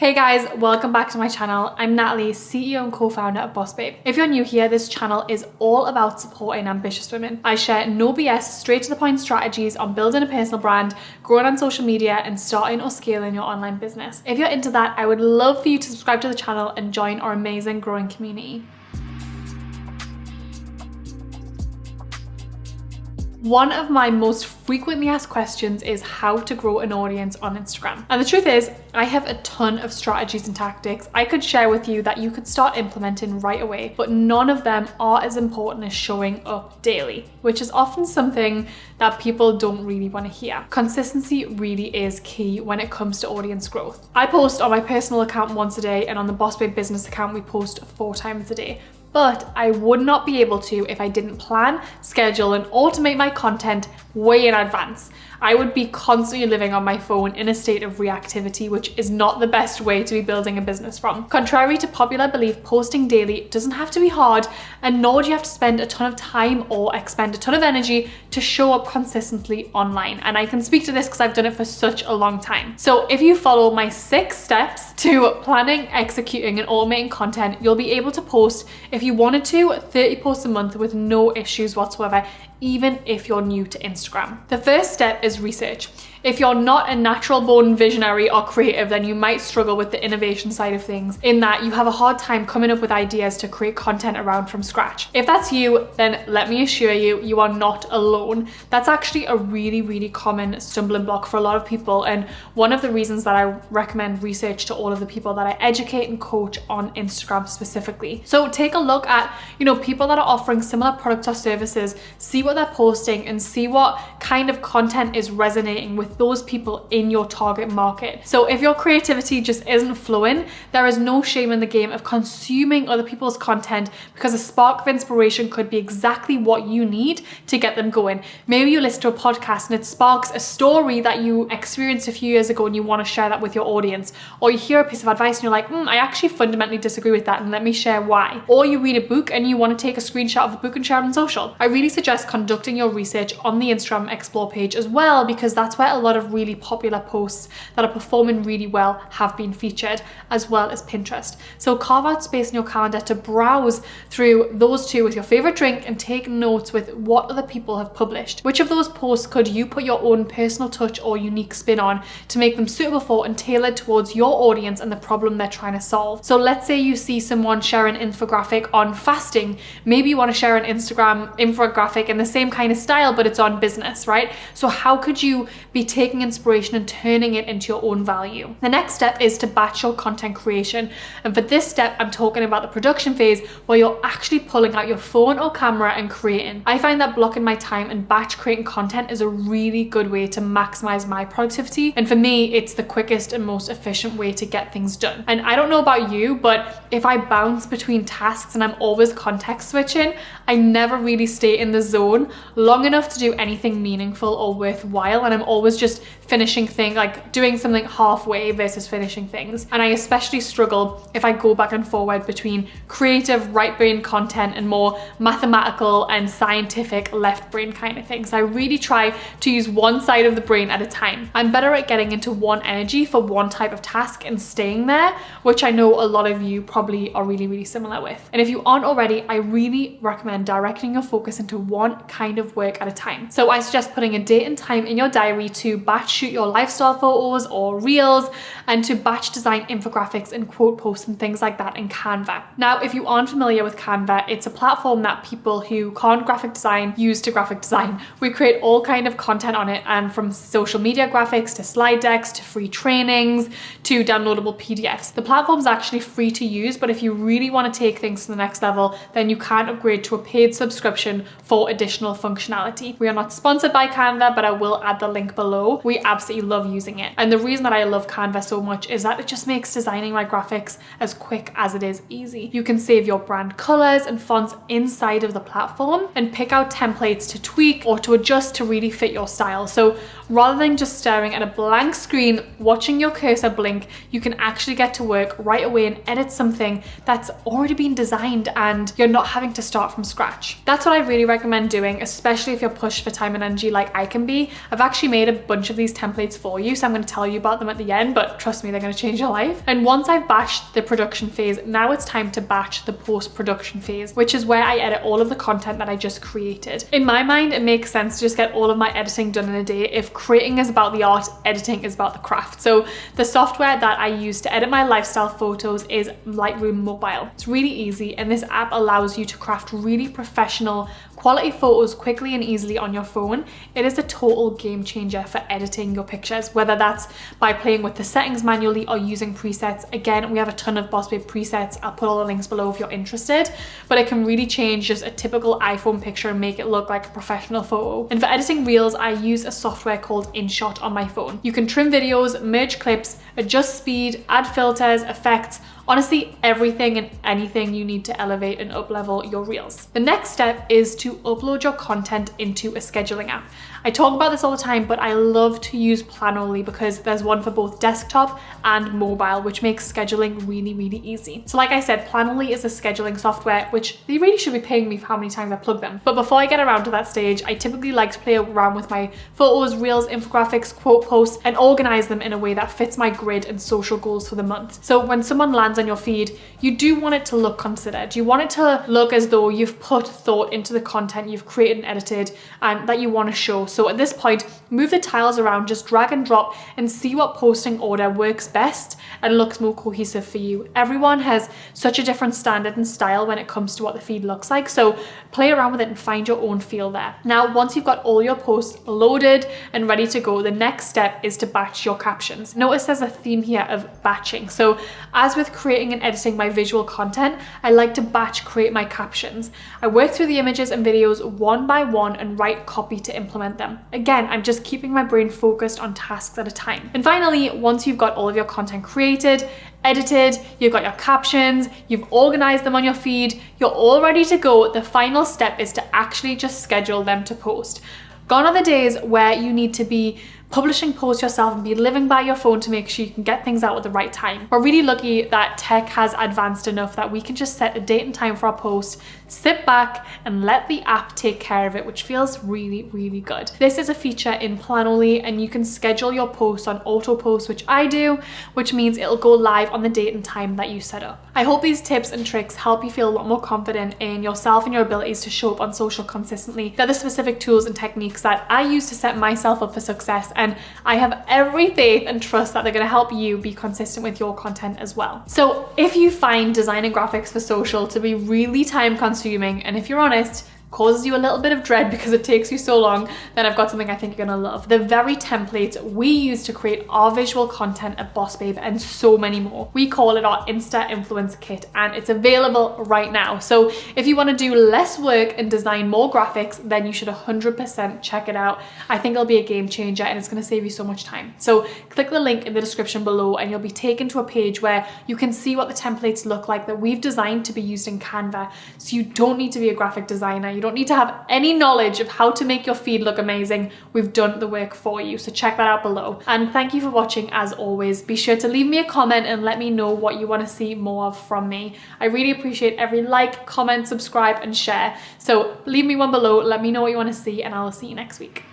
Hey guys, welcome back to my channel. I'm Natalie, CEO and co-founder of BOSSBABE. If you're new here, this channel is all about supporting ambitious women. I share no BS, straight to the point strategies on building a personal brand, growing on social media, and starting or scaling your online business. If you're into that, I would love for you to subscribe to the channel and join our amazing growing community. One of my most frequently asked questions is how to grow an audience on Instagram. And the truth is, I have a ton of strategies and tactics I could share with you that you could start implementing right away, but none of them are as important as showing up daily, which is often something that people don't really want to hear. Consistency really is key when it comes to audience growth. I post on my personal account once a day, and on the BOSSBABE business account, we post 4 times a day. But I would not be able to if I didn't plan, schedule, and automate my content way in advance. I would be constantly living on my phone in a state of reactivity, which is not the best way to be building a business from. Contrary to popular belief, posting daily doesn't have to be hard, and nor do you have to spend a ton of time or expend a ton of energy to show up consistently online. And I can speak to this because I've done it for such a long time. So if you follow my 6 steps to planning, executing, and automating content, you'll be able to post, if you wanted to, 30 posts a month with no issues whatsoever, even if you're new to Instagram. The first step is research. If you're not a natural born visionary or creative, then you might struggle with the innovation side of things, in that you have a hard time coming up with ideas to create content around from scratch. If that's you, then let me assure you, you are not alone. That's actually a really common stumbling block for a lot of people, and one of the reasons that I recommend research to all of the people that I educate and coach on Instagram specifically. So take a look at, people that are offering similar products or services, see what they're posting and see what kind of content is resonating with those people in your target market. So if your creativity just isn't flowing, there is no shame in the game of consuming other people's content, because a spark of inspiration could be exactly what you need to get them going. Maybe you listen to a podcast and it sparks a story that you experienced a few years ago and you want to share that with your audience. Or you hear a piece of advice and you're like, I actually fundamentally disagree with that, and let me share why. Or you read a book and you want to take a screenshot of the book and share it on social. I really suggest conducting your research on the Instagram Explore page as well, because that's where a lot of really popular posts that are performing really well have been featured, as well as Pinterest. So carve out space in your calendar to browse through those 2 with your favorite drink and take notes with what other people have published. Which of those posts could you put your own personal touch or unique spin on to make them suitable for and tailored towards your audience and the problem they're trying to solve? So let's say you see someone share an infographic on fasting. Maybe you want to share an Instagram infographic in the same kind of style, but it's on business, right? So how could you be taking inspiration and turning it into your own value? The next step is to batch your content creation. And for this step, I'm talking about the production phase, where you're actually pulling out your phone or camera and creating. I find that blocking my time and batch creating content is a really good way to maximize my productivity. And for me, it's the quickest and most efficient way to get things done. And I don't know about you, but if I bounce between tasks and I'm always context switching, I never really stay in the zone long enough to do anything meaningful or worthwhile. And I'm always just finishing things, like doing something halfway versus finishing things. And I especially struggle if I go back and forward between creative right brain content and more mathematical and scientific left brain kind of things. I really try to use one side of the brain at a time. I'm better at getting into one energy for one type of task and staying there, which I know a lot of you probably are really similar with. And if you aren't already, I really recommend directing your focus into one kind of work at a time. So I suggest putting a date and time in your diary to batch shoot your lifestyle photos or reels, and to batch design infographics and quote posts and things like that in Canva. Now, if you aren't familiar with Canva, it's a platform that people who can't graphic design use to graphic design. We create all kind of content on it, and from social media graphics to slide decks to free trainings to downloadable PDFs. The platform's actually free to use, but if you really want to take things to the next level, then you can upgrade to a paid subscription for additional functionality. We are not sponsored by Canva, but I will add the link below. We absolutely love using it. And the reason that I love Canva so much is that it just makes designing my graphics as quick as it is easy. You can save your brand colors and fonts inside of the platform and pick out templates to tweak or to adjust to really fit your style. So Rather than just staring at a blank screen, watching your cursor blink, you can actually get to work right away and edit something that's already been designed and you're not having to start from scratch. That's what I really recommend doing, especially if you're pushed for time and energy like I can be. I've actually made a bunch of these templates for you, so I'm going to tell you about them at the end, but trust me, they're going to change your life. And once I've batched the production phase, now it's time to batch the post-production phase, which is where I edit all of the content that I just created. In my mind, it makes sense to just get all of my editing done in a day. If creating is about the art, editing is about the craft. So the software that I use to edit my lifestyle photos is Lightroom Mobile. It's really easy, and this app allows you to craft really professional quality photos quickly and easily on your phone. It is a total game changer for editing your pictures, whether that's by playing with the settings manually or using presets. Again, we have a ton of BOSSBABE presets. I'll put all the links below if you're interested, but it can really change just a typical iPhone picture and make it look like a professional photo. And for editing reels, I use a software called InShot on my phone. You can trim videos, merge clips, adjust speed, add filters, effects, honestly, everything and anything you need to elevate and up-level your reels. The next step is to upload your content into a scheduling app. I talk about this all the time, but I love to use Planoly because there's one for both desktop and mobile, which makes scheduling really, really easy. So like I said, Planoly is a scheduling software, which they really should be paying me for how many times I plug them. But before I get around to that stage, I typically like to play around with my photos, reels, infographics, quote posts, and organize them in a way that fits my grid and social goals for the month. So when someone lands on your feed, you do want it to look considered. You want it to look as though you've put thought into the content you've created and edited and that you want to show. So at this point, move the tiles around, just drag and drop and see what posting order works best and looks more cohesive for you. Everyone has such a different standard and style when it comes to what the feed looks like, so play around with it and find your own feel there. Now, once you've got all your posts loaded and ready to go, the next step is to batch your captions. Notice there's a theme here of batching. So as with creating and editing my visual content, I like to batch create my captions. I work through the images and videos one by one and write copy to implement them. Again, I'm just keeping my brain focused on tasks at a time. And finally, once you've got all of your content created, edited, you've got your captions, you've organized them on your feed, you're all ready to go, the final step is to actually just schedule them to post. Gone are the days where you need to be publishing posts yourself and be living by your phone to make sure you can get things out at the right time. We're really lucky that tech has advanced enough that we can just set a date and time for our post, sit back and let the app take care of it, which feels really, really good. This is a feature in Planoly, and you can schedule your posts on auto post, which I do, which means it'll go live on the date and time that you set up. I hope these tips and tricks help you feel a lot more confident in yourself and your abilities to show up on social consistently. They're the specific tools and techniques that I use to set myself up for success, and I have every faith and trust that they're going to help you be consistent with your content as well. So if you find designing graphics for social to be really time consuming, and if you're honest, causes you a little bit of dread because it takes you so long, then I've got something I think you're gonna love. The very templates we use to create our visual content at BOSSBABE and so many more. We call it our Insta Influence Kit, and it's available right now. So if you wanna do less work and design more graphics, then you should 100% check it out. I think it'll be a game changer and it's gonna save you so much time. So click the link in the description below and you'll be taken to a page where you can see what the templates look like that we've designed to be used in CANVA. So you don't need to be a graphic designer. You don't need to have any knowledge of how to make your feed look amazing. We've done the work for you, so check that out below. And thank you for watching as always. Be sure to leave me a comment and let me know what you want to see more of from me. I really appreciate every like, comment, subscribe and share. So leave me one below, let me know what you want to see, and I'll see you next week.